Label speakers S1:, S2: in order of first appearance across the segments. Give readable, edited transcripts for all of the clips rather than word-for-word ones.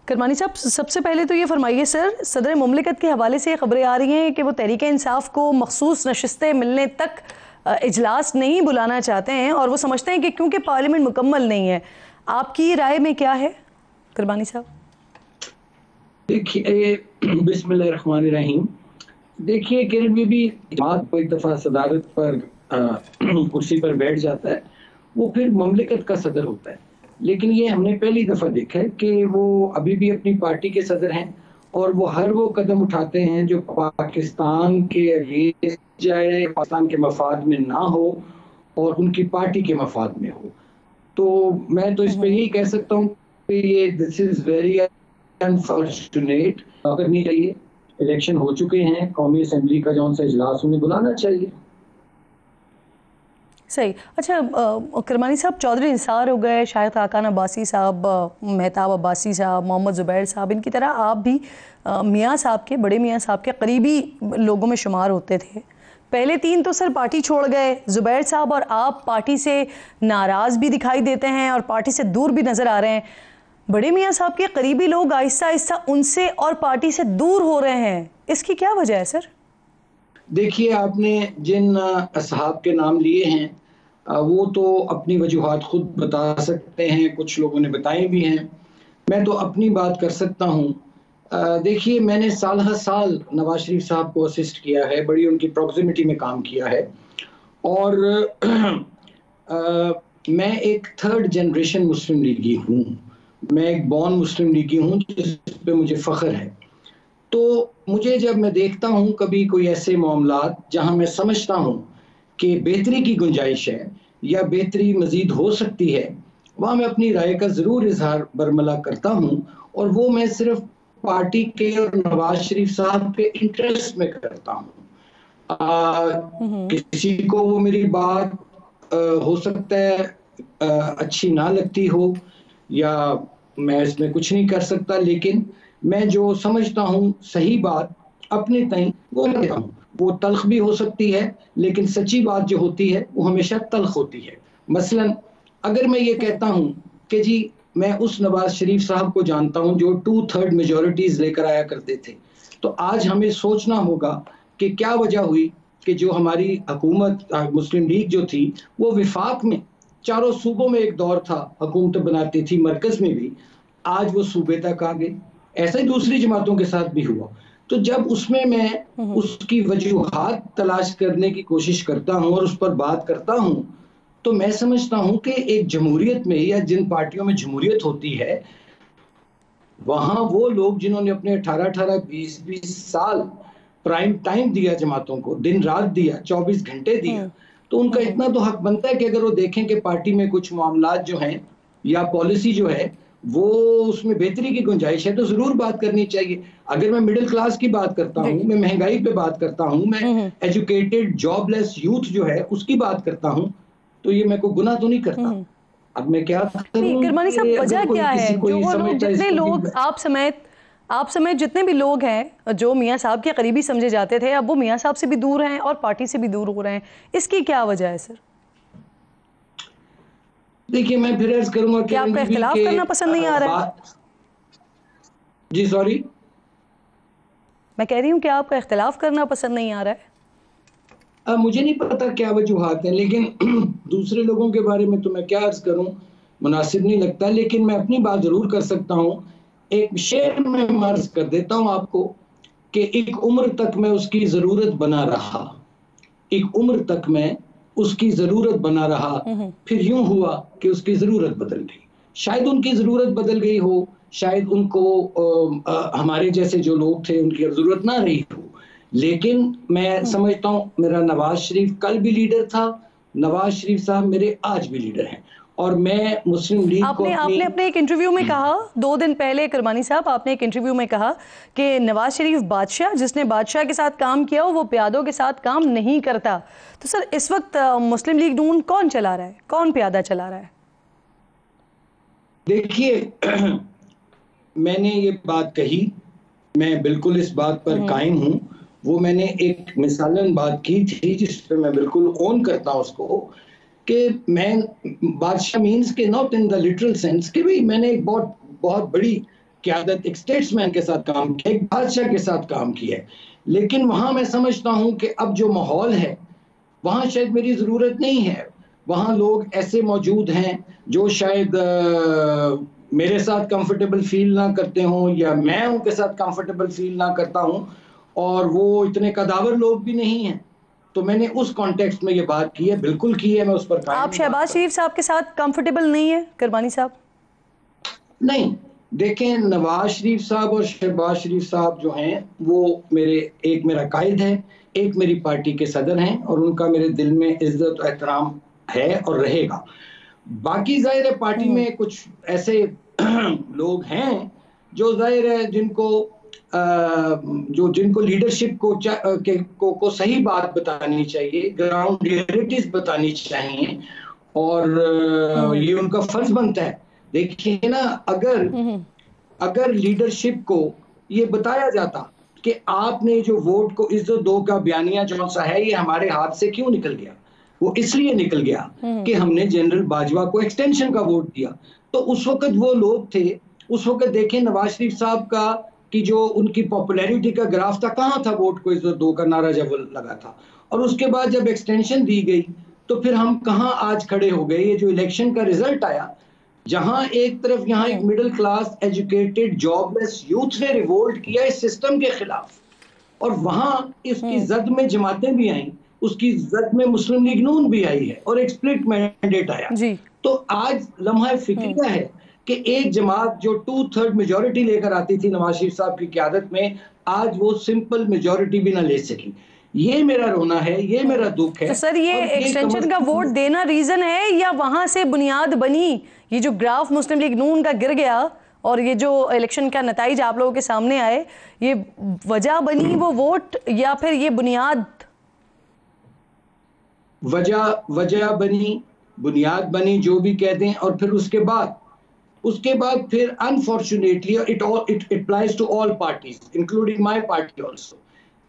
S1: करमानी साहब, सबसे पहले तो ये फरमाइए सर, सदर मुमलिकत के हवाले से खबरें आ रही हैं कि वो तहरीक इंसाफ को मखसूस नशिस्तें मिलने तक इजलास नहीं बुलाना चाहते हैं और वो समझते हैं कि क्योंकि पार्लियामेंट मुकम्मल नहीं है। आपकी राय में क्या है करमानी साहब?
S2: देखिए, बिस्मिल्लाहिर्रहमानिर्रहीम। देखिए, किरण बीबी बात को एक दफ़ा सदारत पर कुर्सी पर बैठ जाता है, वो फिर मुमलिकत का सदर होता है। लेकिन ये हमने पहली दफ़ा देखा है कि वो अभी भी अपनी पार्टी के सदर हैं और वो हर वो कदम उठाते हैं जो पाकिस्तान के अगेंस्ट जाए, पाकिस्तान के मफाद में ना हो और उनकी पार्टी के मफाद में हो। तो मैं तो इस पे यही कह सकता हूँ कि ये दिस इज़ वेरी अनफॉर्चुनेट करनी चाहिए। इलेक्शन हो चुके हैं, कौमी असेंबली का जौन सा इजलास उन्हें बुलाना चाहिए।
S1: सही। अच्छा, करमानी साहब, चौधरी निसार हो गए, शाहिद खाकान अब्बासी साहब, मेहताब अब्बासी साहब, मोहम्मद ज़ुबैर साहब, इनकी तरह आप भी मियाँ साहब के, बड़े मियाँ साहब के करीबी लोगों में शुमार होते थे। पहले तीन तो सर पार्टी छोड़ गए, ज़ुबैर साहब और आप पार्टी से नाराज़ भी दिखाई देते हैं और पार्टी से दूर भी नज़र आ रहे हैं। बड़े मियाँ साहब के करीबी लोग आहिस्ता आहिस्ता उनसे और पार्टी से दूर हो रहे हैं, इसकी क्या वजह है सर?
S2: देखिए, आपने जिन असहाब के नाम लिए हैं, वो तो अपनी वजूहात खुद बता सकते हैं, कुछ लोगों ने बताए भी हैं। मैं तो अपनी बात कर सकता हूँ। देखिए, मैंने साल हर साल नवाज शरीफ साहब को असिस्ट किया है, बड़ी उनकी प्रॉक्सिमिटी में काम किया है और मैं एक थर्ड जनरेशन मुस्लिम लीगी हूँ। मैं एक बॉर्न मुस्लिम लीगी हूँ, जिस पे मुझे फ़ख्र है। तो मुझे जब मैं देखता हूँ कभी कोई ऐसे मामलात जहाँ मैं समझता हूँ कि बेहतरी की गुंजाइश है या बेहतरी मज़ीद हो सकती है, वहाँ मैं अपनी राय का ज़रूर इज़हार बरमला करता हूँ और वो मैं सिर्फ़ पार्टी के और नवाज़ शरीफ साहब के इंटरेस्ट में करता हूँ। किसी को वो मेरी बात हो सकता है अच्छी ना लगती हो या मैं इसमें कुछ नहीं कर सकता, लेकिन मैं जो समझता हूँ सही बात अपने तय वो कहता हूँ। वो तल्ख भी हो सकती है, लेकिन सच्ची बात जो होती है वो हमेशा तल्ख होती है। मसलन अगर मैं ये कहता हूँ कि जी मैं उस नवाज शरीफ साहब को जानता हूँ जो 2/3 मेजॉरिटीज लेकर आया करते थे, तो आज हमें सोचना होगा कि क्या वजह हुई कि जो हमारी हुकूमत मुस्लिम लीग जो थी वो विफाक में चारों सूबों में एक दौर था, हुकूमत बनाती थी मरकज में भी, आज वो सूबे तक आ गई। ऐसा ही दूसरी जमातों के साथ भी हुआ। तो जब उसमें मैं उसकी वजूहात तलाश करने की कोशिश करता हूँ और उस पर बात करता हूँ, तो मैं समझता हूँ कि एक जमहूरियत में या जिन पार्टियों में जमहूरियत होती है, वहाँ वो लोग जिन्होंने अपने 18-18, 20-20 साल प्राइम टाइम दिया जमातों को, दिन रात दिया, 24 घंटे दिया, तो उनका इतना तो हक बनता है कि अगर वो देखें कि पार्टी में कुछ मामलात जो हैं या पॉलिसी जो है वो उसमें बेहतरी की गुंजाइश है, तो ज़रूर बात करनी चाहिए। अगर मैं मिडिल क्लास की बात करता हूँ, मैं महंगाई पे बात करता हूँ, मैं एजुकेटेड जॉबलेस यूथ जो है उसकी बात करता हूँ, तो ये मैं कोई गुनाह तो नहीं करता। अब मैं क्या
S1: नहीं
S2: करूँ
S1: करमानी साहब,
S2: कि
S1: वजह
S2: अगर कोई
S1: क्या
S2: किसी
S1: है
S2: को
S1: जो
S2: ये
S1: वो लोग,
S2: समझता है
S1: जितने
S2: इसको कि
S1: लोग आप समेत जितने भी लोग हैं जो मियाँ साहब के करीबी समझे जाते थे, अब वो मियाँ साहब से भी दूर हैं और पार्टी से भी दूर हो रहे हैं, इसकी क्या वजह है सर?
S2: देखिए, मैं फिर अर्ज करूंगा
S1: क्या
S2: किरण
S1: आपका
S2: बीबी
S1: इख्तिलाफ
S2: के
S1: करना पसंद नहीं आ रहा है?
S2: बात। जी सॉरी,
S1: मैं कह रही हूँ कि आपका इख्तिलाफ करना पसंद नहीं आ रहा है।
S2: मुझे नहीं पता क्या वजूहात हैं, लेकिन दूसरे लोगों के बारे में तो मैं क्या अर्ज करूं, मुनासिब नहीं लगता। लेकिन मैं अपनी बात जरूर कर सकता हूं। एक शेर में मर्ज कर देता हूं आपको कि एक उम्र तक मैं उसकी जरूरत बना रहा, एक उम्र तक मैं उसकी ज़रूरत बना रहा, फिर यूं हुआ कि उसकी ज़रूरत बदल गई। शायद उनकी ज़रूरत बदल गई हो, शायद उनको हमारे जैसे जो लोग थे उनकी ज़रूरत ना रही हो, लेकिन मैं समझता हूँ मेरा नवाज शरीफ कल भी लीडर था, नवाज शरीफ साहब मेरे आज भी लीडर हैं और मैं मुस्लिम लीग को
S1: आपने आपने अपने एक इंटरव्यू में कहा 2 दिन पहले, करमानी साहब, आपने एक इंटरव्यू में कहा कि नवाज शरीफ बादशाह, जिसने बादशाह के साथ काम किया हो वो प्यादों के साथ काम नहीं करता। तो सर इस वक्त मुस्लिम लीग नून कौन चला रहा है, कौन प्यादा चला रहा है?
S2: देखिए, मैंने ये बात कही, मैं बिल्कुल इस बात पर कायम हूँ। वो मैंने एक मिसालन बात की थी जिस पे मैं बिल्कुल ओन करता हूँ उसको, कि मैं बादशाह मीन्स के not in the literal sense कि भाई मैंने एक बहुत बहुत बड़ी क़यादत एक स्टेट्समैन के साथ काम किया, एक बादशाह के साथ काम किया है। लेकिन वहाँ मैं समझता हूँ कि अब जो माहौल है, वहाँ शायद मेरी ज़रूरत नहीं है। वहाँ लोग ऐसे मौजूद हैं जो शायद मेरे साथ कंफर्टेबल फील ना करते हों, या मैं उनके साथ कंफर्टेबल फील ना करता हूँ, और वो इतने कदावर लोग भी नहीं हैं। तो मैंने उस कॉन्टेक्स्ट में ये बात की है, बिल्कुल की है, मैं उस पर कायम
S1: आप
S2: हूँ बात
S1: शहबाज
S2: पर।
S1: शरीफ साहब के साथ कंफर्टेबल नहीं है करमानी साहब?
S2: नहीं, देखें, नवाज शरीफ साहब और शहबाज शरीफ साहब जो हैं, वो एक मेरा कायद है, एक मेरी पार्टी के सदर हैं, और उनका मेरे दिल में इज्जत और एहतराम है और रहेगा। बाकी जाहिर है पार्टी में कुछ ऐसे लोग हैं जो जाहिर है जिनको लीडरशिप को सही बात बतानी चाहिए, ग्राउंड रियलिटीज बतानी चाहिए, और ये उनका फर्ज बनता है। देखिए ना, अगर लीडरशिप को ये बताया जाता कि आपने जो वोट को इज्जत दो का बयानिया जो सा है, ये हमारे हाथ से क्यों निकल गया, वो इसलिए निकल गया कि हमने जनरल बाजवा को एक्सटेंशन का वोट दिया। तो उस वक्त वो लोग थे, उस वक्त देखें नवाज शरीफ साहब का कि जो उनकी पॉपुलैरिटी का ग्राफ था, कहाँ था वोट को इज्जत दो का नारा जब लगा था, और उसके बाद जब एक्सटेंशन दी गई तो फिर हम कहाँ आज खड़े हो गए। ये जो इलेक्शन का रिजल्ट आया, जहां एक तरफ यहाँ एक middle class educated jobless youth ने रिवोल्ट किया इस सिस्टम के खिलाफ, और वहां इसकी जद में जमातें भी आई, उसकी जद में मुस्लिम लीग नून भी आई है, और एक स्प्लिट मैंडेट आया।
S1: जी।
S2: तो आज लम्हा फिक्रिया है कि एक जमात जो 2/3 मेजॉरिटी लेकर आती थी नवाज शरीफ साहब की क़यादत में, आज वो सिंपल मेजॉरिटी भी ना ले सकी। ये मेरा रोना है, ये मेरा दुख है।
S1: तो सर, ये एक्सटेंशन का वोट देना रीजन है, या वहां से बुनियाद बनी ये जो ग्राफ मुस्लिम लीग नून का गिर गया और ये जो इलेक्शन का नतीजा आप लोगों के सामने आए, ये वजह बनी वो वोट, या फिर ये बुनियाद?
S2: वजह बनी, बुनियाद बनी, जो भी कह दें। और फिर उसके बाद फिर unfortunately it applies to all parties including my party also,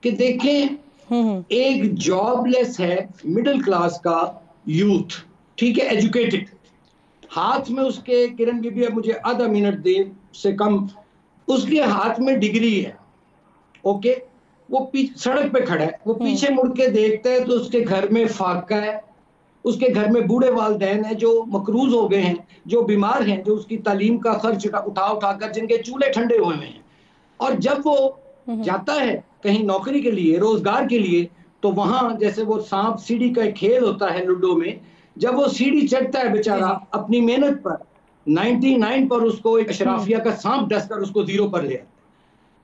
S2: कि देखें एक जॉबलेस है मिडिल क्लास का यूथ, ठीक है, एजुकेटेड, हाथ में उसके, किरण बीबी अब मुझे आधा मिनट दे से कम, उसके हाथ में डिग्री है, ओके, वो सड़क पे खड़ा है, वो पीछे मुड़ के देखता है तो उसके घर में फाका है, उसके घर में बूढ़े वालिदैन हैं जो मकरूज हो गए हैं, जो बीमार हैं, जो उसकी तालीम का खर्च उठा कर जिनके चूल्हे ठंडे हुए हैं। और जब वो जाता है कहीं नौकरी के लिए, रोजगार के लिए, तो वहां जैसे वो सांप सीढ़ी का एक खेल होता है लूडो में, जब वो सीढ़ी चढ़ता है बेचारा अपनी मेहनत पर 99 पर, उसको एक अशराफिया का सांप डसकर उसको 0 पर ले आता है।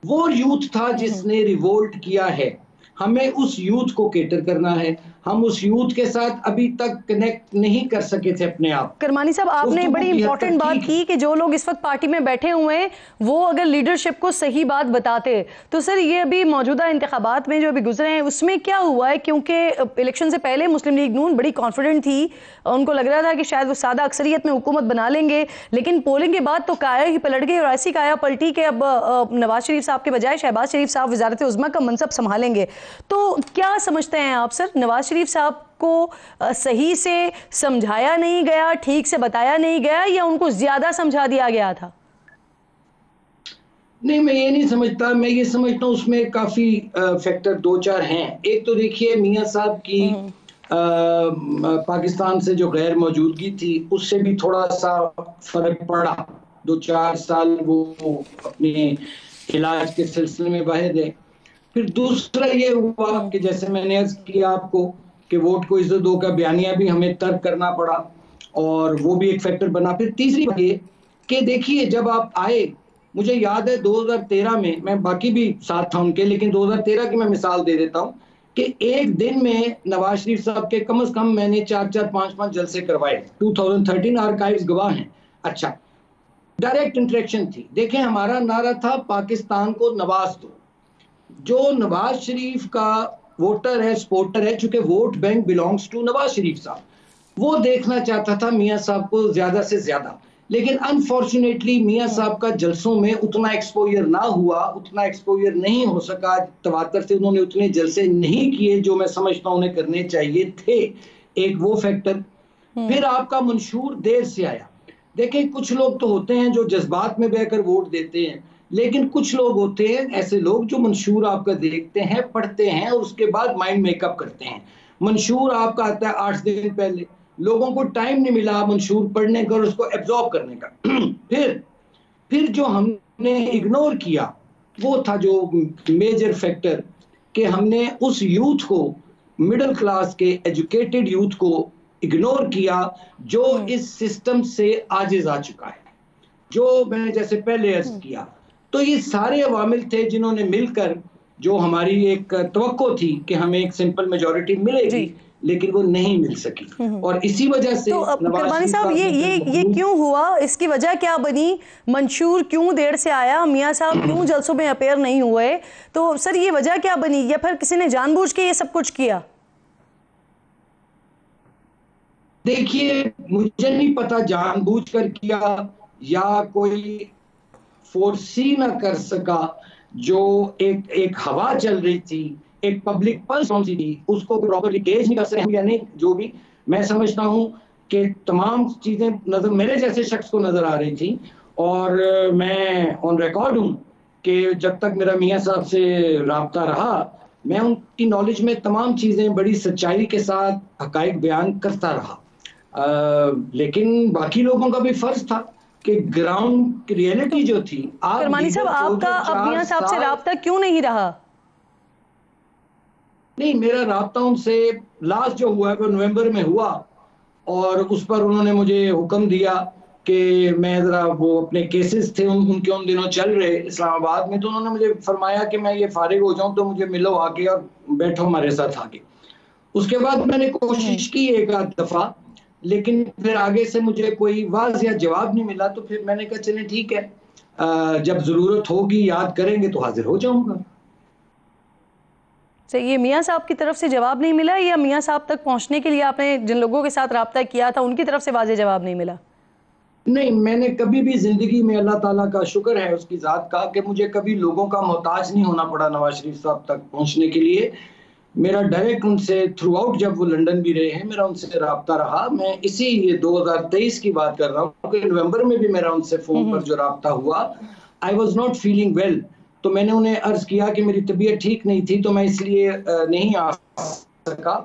S2: वो यूथ था जिसने रिवोल्ट किया है। हमें उस यूथ को केटर करना है। हम उस यूथ के साथ अभी तक कनेक्ट नहीं कर सके थे अपने आप।
S1: करमानी साहब, आपने बड़ी इंपॉर्टेंट बात की कि जो लोग इस वक्त पार्टी में बैठे हुए हैं वो अगर लीडरशिप को सही बात बताते, तो सर ये अभी मौजूदा इंतखाबात में जो अभी गुजरे हैं उसमें क्या हुआ है? क्योंकि इलेक्शन से पहले मुस्लिम लीग नून बड़ी कॉन्फिडेंट थी, उनको लग रहा था कि शायद वो सादा अक्सरियत में हुकूमत बना लेंगे, लेकिन पोलिंग के बाद तो काया ही पलट गई, और ऐसी काया पलटी कि अब नवाज शरीफ साहब के बजाय शहबाज शरीफ साहब वजारत उज़्मा का मनसब संभालेंगे। तो क्या समझते हैं आप सर, नवाज शरीफ साहब को सही से समझाया नहीं गया, ठीक से बताया नहीं गया, या उनको ज्यादा समझा दिया गया था?
S2: नहीं, मैं ये नहीं समझता। मैं ये समझता हूँ उसमें काफी फैक्टर 2-4 हैं। एक तो देखिए मियां साहब की पाकिस्तान से जो गैर मौजूदगी थी उससे भी थोड़ा सा फर्क पड़ा। 2-4 साल वो अपने इलाज के सिलसिले में बाहर रहे। फिर दूसरा ये हुआ कि जैसे मैंने अर्ज किया आपको कि वोट को इज्जत दो का बयानिया भी हमें तर्क करना पड़ा, और वो भी एक फैक्टर बना। फिर तीसरी बात ये कि देखिए जब आप आए, मुझे याद है 2013 में, मैं बाकी भी साथ था उनके, लेकिन 2013 की मैं मिसाल दे देता हूँ कि एक दिन में नवाज शरीफ साहब के कम से कम मैंने 4-4, 5-5 जलसे करवाए। 2013 आर्काइव्स गवाह हैं। अच्छा, डायरेक्ट इंटरेक्शन थी। देखें, हमारा नारा था पाकिस्तान को नवाज दो। जो नवाज शरीफ का वोटर है, सपोर्टर है, चूंकि vote bank belongs to Nawaz Sharif साहब, वो देखना चाहता था मियां साहब को ज्यादा से ज्यादा। लेकिन अनफॉर्चुनेटली मियां साहब का जलसों में उतना एक्सपोजर ना हुआ, उतना एक्सपोजर नहीं हो सका, तवातर से उन्होंने उतने जलसे नहीं किए जो मैं समझता हूं उन्हें करने चाहिए थे। एक वो फैक्टर। फिर आपका मंशूर देर से आया। देखिए, कुछ लोग तो होते हैं जो जज्बात में बहकर वोट देते हैं, लेकिन कुछ लोग होते हैं ऐसे लोग जो मंशूर आपका देखते हैं, पढ़ते हैं और उसके बाद माइंड मेकअप करते हैं। मंशूर आपका आता है 8 दिन पहले, लोगों को टाइम नहीं मिला मंशूर पढ़ने का और उसको एब्जॉर्ब करने का। फिर जो हमने इग्नोर किया, वो था जो मेजर फैक्टर, कि हमने उस यूथ को, मिडिल क्लास के एजुकेटेड यूथ को इग्नोर किया, जो इस सिस्टम से आजिज आ चुका है। जो मैंने जैसे पहले अर्ज किया, तो ये सारे अवामिल थे जिन्होंने मिलकर, जो हमारी एक तवक्को थी कि हमें एक सिंपल मेजोरिटी मिलेगी, लेकिन वो नहीं मिल सकी। और इसी वजह से
S1: तो करमानी साहब ये क्यों हुआ, इसकी वजह क्या बनी? मंशूर क्यों देर से आया? मियां साहब क्यों जलसों में अपेयर नहीं हुए? तो सर ये वजह क्या बनी, या फिर किसी ने जानबूझ के ये सब कुछ किया?
S2: देखिए, मुझे नहीं पता जानबूझकर किया या कोई फोर्सी ना कर सका। जो एक हवा चल रही थी, एक पब्लिक पल्स थी, उसको प्रॉपर्ली गेज नहीं कर सके या नहीं, जो भी मैं समझता हूं कि तमाम चीजें नजर मेरे जैसे शख्स को नजर आ रही थी। और मैं ऑन रिकॉर्ड हूं कि जब तक मेरा मियां साहब से राब्ता रहा, मैं उनकी नॉलेज में तमाम चीजें बड़ी सच्चाई के साथ हकाइक बयान करता रहा। लेकिन बाकी लोगों का भी फर्ज था कि ग्राउंड रियलिटी जो थी।
S1: करमानी साहब, आपका अब मियां साहब से राब्ता क्यों नहीं रहा?
S2: नहीं, मेरा राब्ता उनसे लास्ट जो हुआ है वो नवंबर में हुआ, और उस पर उन्होंने मुझे हुक्म दिया कि मैं जरा, वो अपने केसेस थे उनके उन दिनों चल रहे इस्लामाबाद में, तो उन्होंने मुझे फरमाया कि मैं ये फारिग हो जाऊं तो मुझे मिलो आके और बैठो हमारे साथ आके। उसके बाद मैंने कोशिश की एक आध दफा, लेकिन फिर आगे से मुझे कोई वाज़िया जवाब नहीं मिला। तो फिर मैंने कहा चलें ठीक है, जब जरूरत होगी याद करेंगे तो हाजिर हो जाऊंगा।
S1: तो ये मियां साहब की तरफ से जवाब नहीं मिला, या मियां साहब तक पहुंचने के लिए आपने जिन लोगों के साथ राब्ता किया था उनकी तरफ से वाज़ेह जवाब नहीं मिला?
S2: नहीं, मैंने कभी भी जिंदगी में, अल्लाह ताला का शुक्र है उसकी ज़ात का, कि मुझे कभी लोगों का मोहताज नहीं होना पड़ा नवाज शरीफ साहब तक पहुंचने के लिए। मेरा डायरेक्ट उनसे थ्रू आउट, जब वो लंदन भी रहे हैं, मेरा उनसे राब्ता रहा। मैं इसी ये 2023 की बात कर रहा हूँ कि नवंबर में भी मेरा उनसे फोन पर जो राब्ता हुआ, I was not feeling well. तो मैंने उन्हें अर्ज किया कि मेरी तबीयत ठीक नहीं थी, तो मैं इसलिए नहीं आ सका।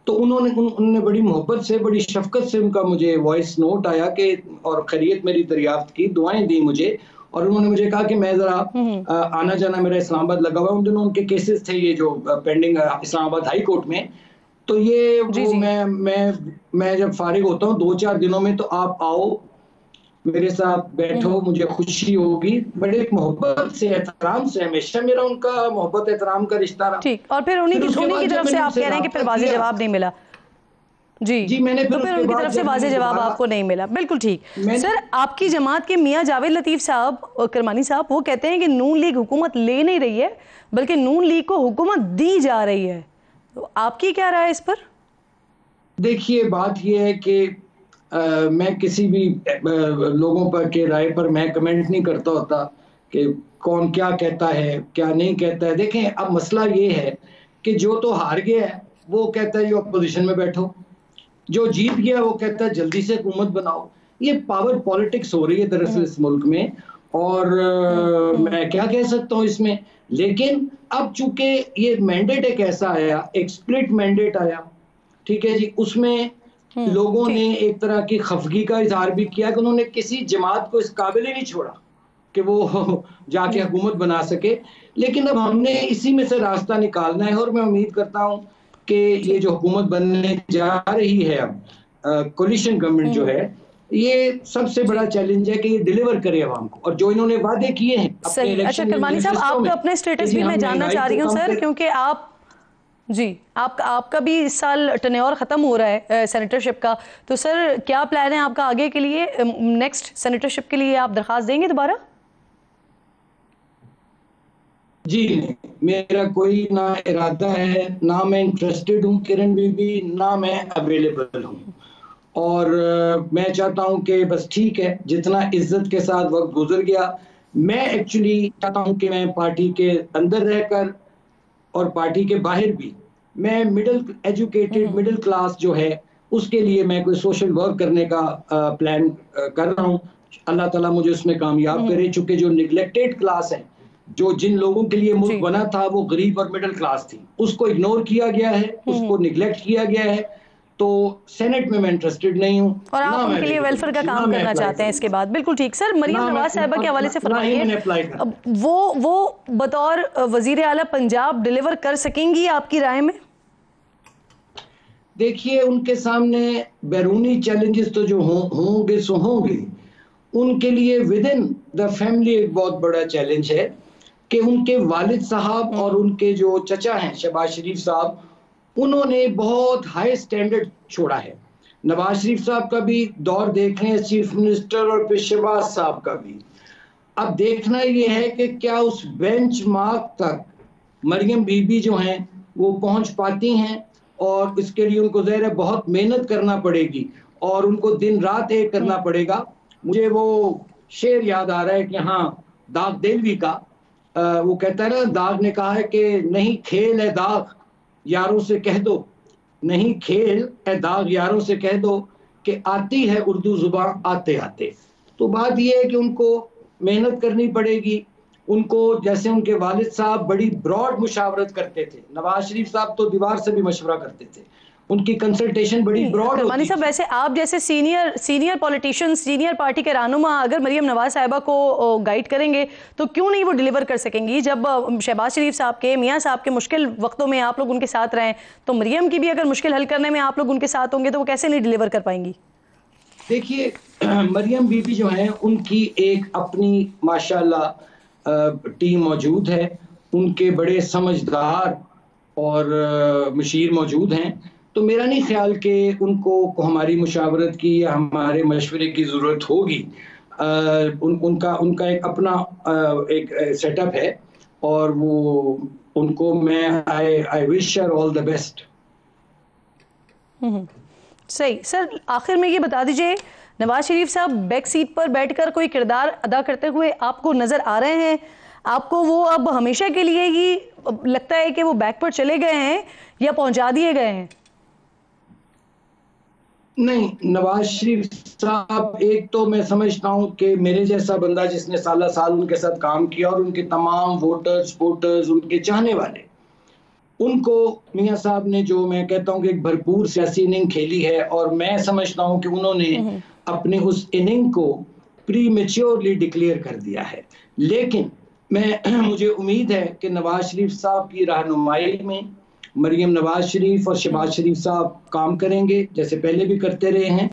S2: तो उन्होंने बड़ी मोहब्बत से, बड़ी शफकत से उनका मुझे वॉइस नोट आया कि, और खैरियत मेरी दरियाफ्त की, दुआएं दी मुझे, और उन्होंने मुझे कहा कि मैं जरा आना जाना मेरा इस्लामाबाद लगा हुआ है। उन दिनों उनके केसेस थे ये जो पेंडिंग इस्लामाबाद हाई कोर्ट में। तो ये वो मैं जब फारिग होता हूँ 2-4 दिनों में, तो आप आओ मेरे साथ बैठो, मुझे खुशी होगी। बड़े मोहब्बत से, एहतराम से, हमेशा मेरा उनका मोहब्बत एहतराम का रिश्ता रहा।
S1: ठीक, और फिर उन्हीं की तरफ से आप कह रहे हैं कि फिर वाज़ेह जवाब नहीं मिला? जी,
S2: मैंने
S1: तो फिर उनकी तरफ से वाज़ेह जवाब आपको नहीं मिला। बिल्कुल ठीक। सर, आपकी जमात के मियां जावेद लतीफ़ साहब और करमानी साहब, वो कहते हैं कि नून लीग हुकूमत ले नहीं रही है, बल्कि नून लीग को हुकूमत दी जा रही है। तो आपकी क्या राय है इस पर?
S2: देखिए, बात यह है कि मैं किसी भी लोगों पर के राय पर मैं कमेंट नहीं करता होता कि कौन क्या कहता है, क्या नहीं कहता है। देखें, अब मसला ये है कि जो तो हार गया है वो कहता है ये अपोजिशन में बैठो, जो जीत गया वो कहता है जल्दी से हुकूमत बनाओ। ये पावर पॉलिटिक्स हो रही है दरअसल इस मुल्क में, और मैं क्या कह सकता हूँ इसमें। लेकिन अब चूंकि ये मैंडेट एक ऐसा आया, एक स्प्लिट मैंडेट आया, ठीक है जी, उसमें लोगों ने एक तरह की खफगी का इजहार भी किया कि उन्होंने किसी जमात को इस काबिल ही नहीं छोड़ा कि वो जाके हुकूमत बना सके। लेकिन अब हमने इसी में से रास्ता निकालना है, और मैं उम्मीद करता हूं कि ये जो हुकूमत बनने जा रही है अब, कोलिशन गवर्नमेंट जो है, ये सबसे बड़ा चैलेंज है कि ये डिलीवर करे अवाम को, और जो इन्होंने वादे किए हैं अपने इलेक्शन।
S1: अच्छा करमानी साहब, आपका अपने स्टेटस भी मैं जानना चाह रही हूँ सर, क्योंकि आप जी आपका भी इस साल टर्न्योर ख़त्म हो रहा है सेनेटरशिप का। तो सर, क्या प्लान है आपका आगे के लिए? नेक्स्ट सेनेटरशिप के लिए आप दरख्वास्त देंगे दोबारा?
S2: जी नहीं, मेरा कोई ना इरादा है, ना मैं इंटरेस्टेड हूँ किरण बीबी, ना मैं अवेलेबल हूँ। और मैं चाहता हूँ कि बस ठीक है, जितना इज्जत के साथ वक्त गुजर गया। मैं एक्चुअली चाहता हूँ कि मैं पार्टी के अंदर रहकर और पार्टी के बाहर भी, मैं मिडिल एजुकेटेड मिडिल क्लास जो है उसके लिए मैं कोई सोशल वर्क करने का प्लान कर रहा हूँ। अल्लाह ताला मुझे उसमें कामयाब करे, चूंकि जो निगलेक्टेड क्लास है, जो जिन लोगों के लिए मुल्क
S1: जी।
S2: बना था वो गरीब और मिडिल क्लास थी, उसको इग्नोर किया गया है, उसको निगलेक्ट किया गया है। तो सेनेट में मैं इंटरेस्टेड नहीं हूँ,
S1: और आप
S2: ना मैं
S1: उनके लिए
S2: वेरी
S1: वेलफेयर का
S2: ना
S1: काम
S2: मैं
S1: करना
S2: अप्लाई
S1: चाहते हैं इसके
S2: करूँगा,
S1: बाद। बिल्कुल ठीक। सर, मरियम
S2: ना मैं
S1: नवाज साहिबा के हवाले से
S2: ना ही
S1: फरमाइए,
S2: मैंने अप्लाई करा।
S1: अब वो बतौर वजीर आला पंजाब डिलीवर कर सकेंगी आपकी राय में?
S2: देखिए, उनके सामने बैरूनी चैलेंजेस तो जो होंगे सो होंगे, उनके लिए विद इन द फैमिली एक बहुत बड़ा चैलेंज है कि उनके वालिद साहब और उनके जो चचा हैं शहबाज शरीफ साहब, उन्होंने बहुत हाई स्टैंडर्ड छोड़ा है। नवाज शरीफ साहब का भी दौर देख लें चीफ मिनिस्टर, और फिर शहबाज साहब का भी। अब देखना ये है कि क्या उस बेंचमार्क तक मरियम बीबी जो हैं वो पहुंच पाती हैं, और इसके लिए उनको ज़ाहिर है बहुत मेहनत करना पड़ेगी और उनको दिन रात एक करना पड़ेगा। मुझे वो शेर याद आ रहा है कि हाँ, दाग देलवी का, वो कहता है ना, दाग ने कहा है कि नहीं खेल है दाग, यारों से कह दो, नहीं खेल है दाग, यारों से कह दो कि आती है उर्दू जुबान आते आते। तो बात यह है कि उनको मेहनत करनी पड़ेगी। उनको, जैसे उनके वालिद साहब बड़ी ब्रॉड मुशावरत करते थे, नवाज शरीफ साहब तो दीवार से भी मशवरा करते थे, उनकी कंसल्टेशन बड़ी ब्रॉड
S1: करमानी
S2: होती
S1: साहब,
S2: थी।
S1: वैसे आप जैसे सीनियर पॉलिटिशियंस, सीनियर पार्टी के रहनुमा अगर मरियम नवाज साहिबा को गाइड करेंगे तो क्यों नहीं वो डिलीवर कर सकेंगी? जब शहबाज शरीफ साहब के, मियाँ साहब के मुश्किल वक्तों में आप लोग उनके साथ रहें, तो मरियम की भी अगर मुश्किल हल करने में आप लोग उनके साथ होंगे तो वो कैसे नहीं डिलीवर कर पाएंगी?
S2: देखिए, मरियम बीबी जो हैं उनकी एक अपनी माशाल्लाह टीम मौजूद है, उनके बड़े समझदार और मशीर मौजूद हैं। तो मेरा नहीं ख्याल कि उनको हमारी मुशावरत की या हमारे मशवरे की ज़रूरत होगी। उनका एक अपना एक सेटअप है, और वो उनको मैं I wish her all the best.
S1: सही। सर, आखिर में ये बता दीजिए, नवाज शरीफ साहब बैक सीट पर बैठकर कोई किरदार अदा करते हुए आपको नजर आ रहे हैं? आपको वो अब हमेशा के लिए ही लगता है कि वो बैक पर चले गए हैं या पहुंचा दिए गए हैं?
S2: नहीं, नवाज शरीफ साहब, एक तो मैं समझता हूं कि मेरे जैसा बंदा जिसने साल साल उनके साथ काम किया, और उनके तमाम वोटर्स, सपोर्टर्स, उनके चाहने वाले, उनको मियां साहब ने, जो मैं कहता हूं कि एक भरपूर सियासी इनिंग खेली है, और मैं समझता हूं कि उन्होंने अपनी उस इनिंग को प्री मेच्योरली डिक्लेयर कर दिया है। लेकिन मुझे उम्मीद है कि नवाज शरीफ साहब की रहनुमाई में मरियम नवाज शरीफ और शहबाज शरीफ साहब काम करेंगे, जैसे पहले भी करते रहे हैं।